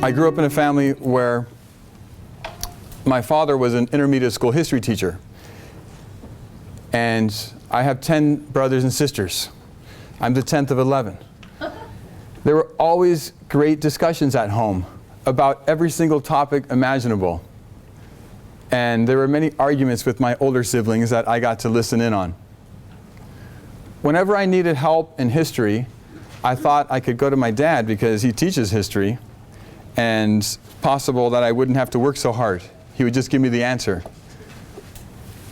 I grew up in a family where my father was an intermediate school history teacher. And I have 10 brothers and sisters. I'm the 10th of 11. There were always great discussions at home about every single topic imaginable. And there were many arguments with my older siblings that I got to listen in on. Whenever I needed help in history, I thought I could go to my dad because he teaches history, and possible that I wouldn't have to work so hard. He would just give me the answer.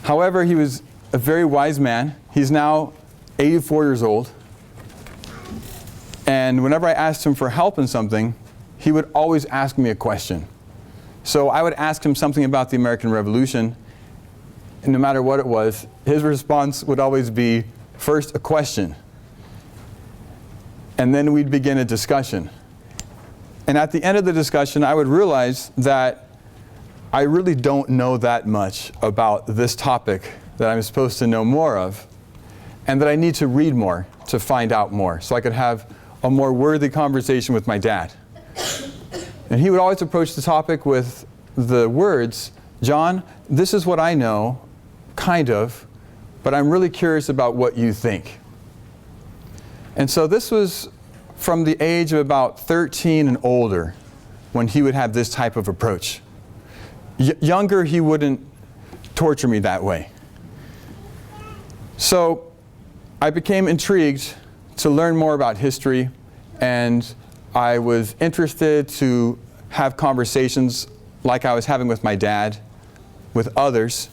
However, he was a very wise man. He's now 84 years old. And whenever I asked him for help in something, he would always ask me a question. So I would ask him something about the American Revolution, and no matter what it was, his response would always be, first a question, and then we'd begin a discussion. And at the end of the discussion, I would realize that I really don't know that much about this topic that I'm supposed to know more of, and that I need to read more to find out more, so I could have a more worthy conversation with my dad. And he would always approach the topic with the words, "John, this is what I know, kind of, but I'm really curious about what you think." And so this was from the age of about 13 and older when he would have this type of approach. Younger, he wouldn't torture me that way. So I became intrigued to learn more about history, and I was interested to have conversations like I was having with my dad, with others.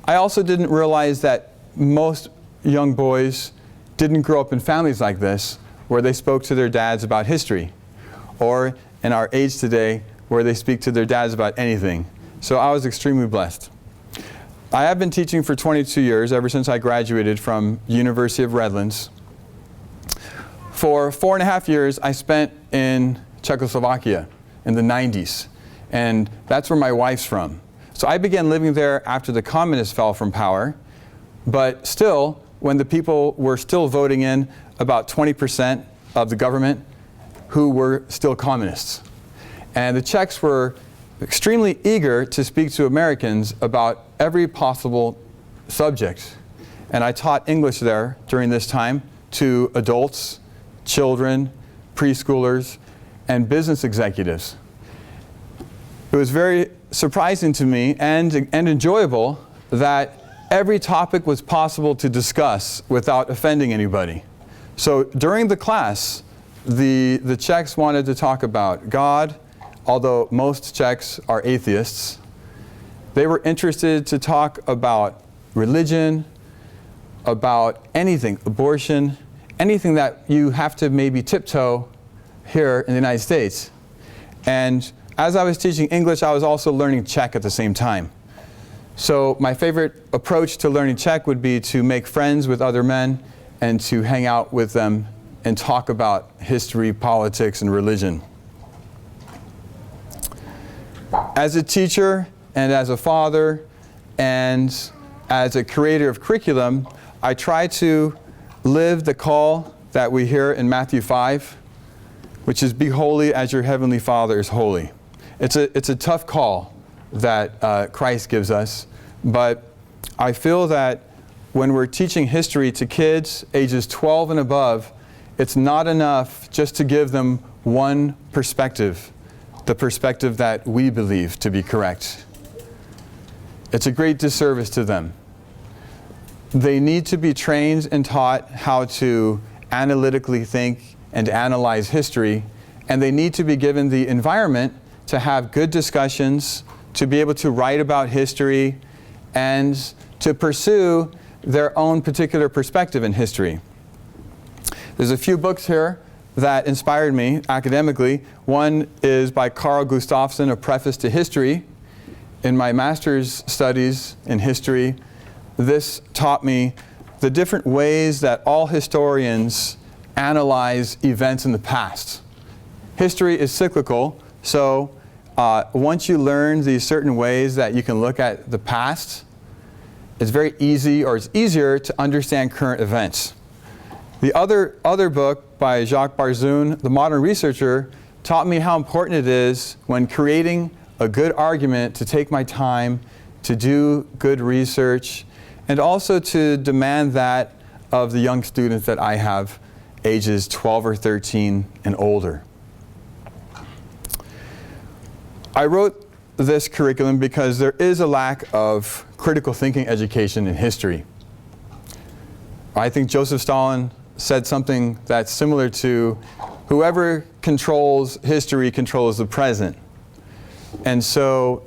I also didn't realize that most young boys didn't grow up in families like this, where they spoke to their dads about history, or in our age today, where they speak to their dads about anything. So I was extremely blessed. I have been teaching for 22 years, ever since I graduated from University of Redlands. For 4.5 years, I spent in Czechoslovakia in the 90s, and that's where my wife's from. So I began living there after the communists fell from power, but still, when the people were still voting in about 20% of the government who were still communists. And the Czechs were extremely eager to speak to Americans about every possible subject. And I taught English there during this time to adults, children, preschoolers, and business executives. It was very surprising to me and enjoyable that every topic was possible to discuss without offending anybody. So during the class, the Czechs wanted to talk about God, although most Czechs are atheists. They were interested to talk about religion, about anything, abortion, anything that you have to maybe tiptoe here in the United States. And as I was teaching English, I was also learning Czech at the same time. So my favorite approach to learning Czech would be to make friends with other men and to hang out with them and talk about history, politics, and religion. As a teacher and as a father and as a creator of curriculum, I try to live the call that we hear in Matthew 5, which is, "Be holy as your heavenly Father is holy." It's a tough call that Christ gives us, but I feel that when we're teaching history to kids ages 12 and above, it's not enough just to give them one perspective, the perspective that we believe to be correct. It's a great disservice to them. They need to be trained and taught how to analytically think and analyze history, and they need to be given the environment to have good discussions, to be able to write about history, and to pursue their own particular perspective in history. There's a few books here that inspired me academically. One is by Carl Gustafsson, A Preface to History. In my master's studies in history, this taught me the different ways that all historians analyze events in the past. History is cyclical, so once you learn these certain ways that you can look at the past, it's very easy, or it's easier to understand current events. The other book by Jacques Barzun, The Modern Researcher, taught me how important it is when creating a good argument to take my time, to do good research, and also to demand that of the young students that I have, ages 12 or 13 and older. I wrote this curriculum because there is a lack of critical thinking education in history. I think Joseph Stalin said something that's similar to, whoever controls history controls the present. And so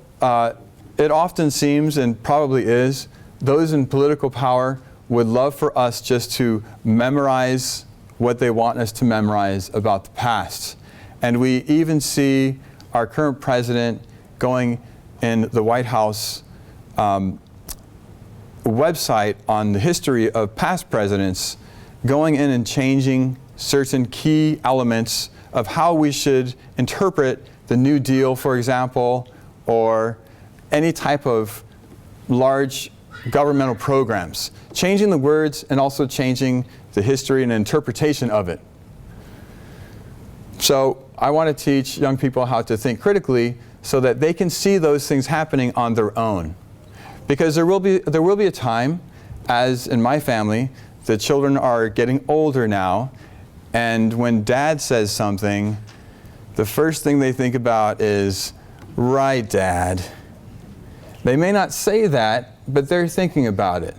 it often seems, and probably is, those in political power would love for us just to memorize what they want us to memorize about the past. And we even see our current president going in the White House website on the history of past presidents, going in and changing certain key elements of how we should interpret the New Deal, for example, or any type of large governmental programs. Changing the words and also changing the history and interpretation of it. So I want to teach young people how to think critically so that they can see those things happening on their own. Because there will be a time, as in my family, the children are getting older now, and when dad says something, the first thing they think about is, right, Dad. They may not say that, but they're thinking about it.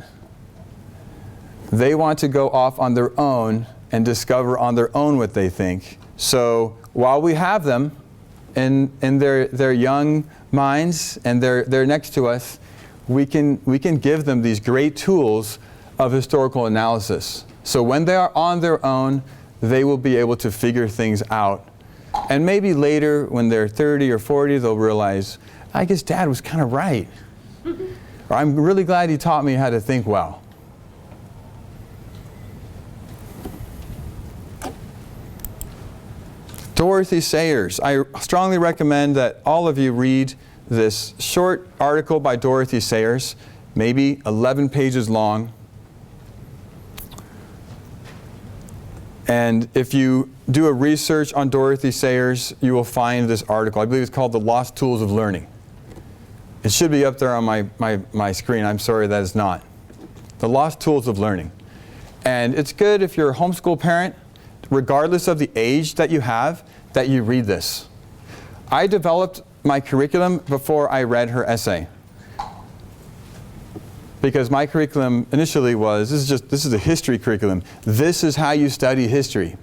They want to go off on their own and discover on their own what they think. So while we have them in their young minds and they're next to us, we can give them these great tools of historical analysis. So when they are on their own, they will be able to figure things out. And maybe later, when they're 30 or 40, they'll realize, I guess Dad was kind of right. Or I'm really glad he taught me how to think well. Dorothy Sayers. I strongly recommend that all of you read this short article by Dorothy Sayers, maybe 11 pages long. And if you do a research on Dorothy Sayers, you will find this article. I believe it's called The Lost Tools of Learning. It should be up there on my screen. I'm sorry that it's not. The Lost Tools of Learning. And it's good if you're a homeschool parent, regardless of the age that you have, that you read this. I developed my curriculum before I read her essay. Because my curriculum initially was, this is a history curriculum. This is how you study history.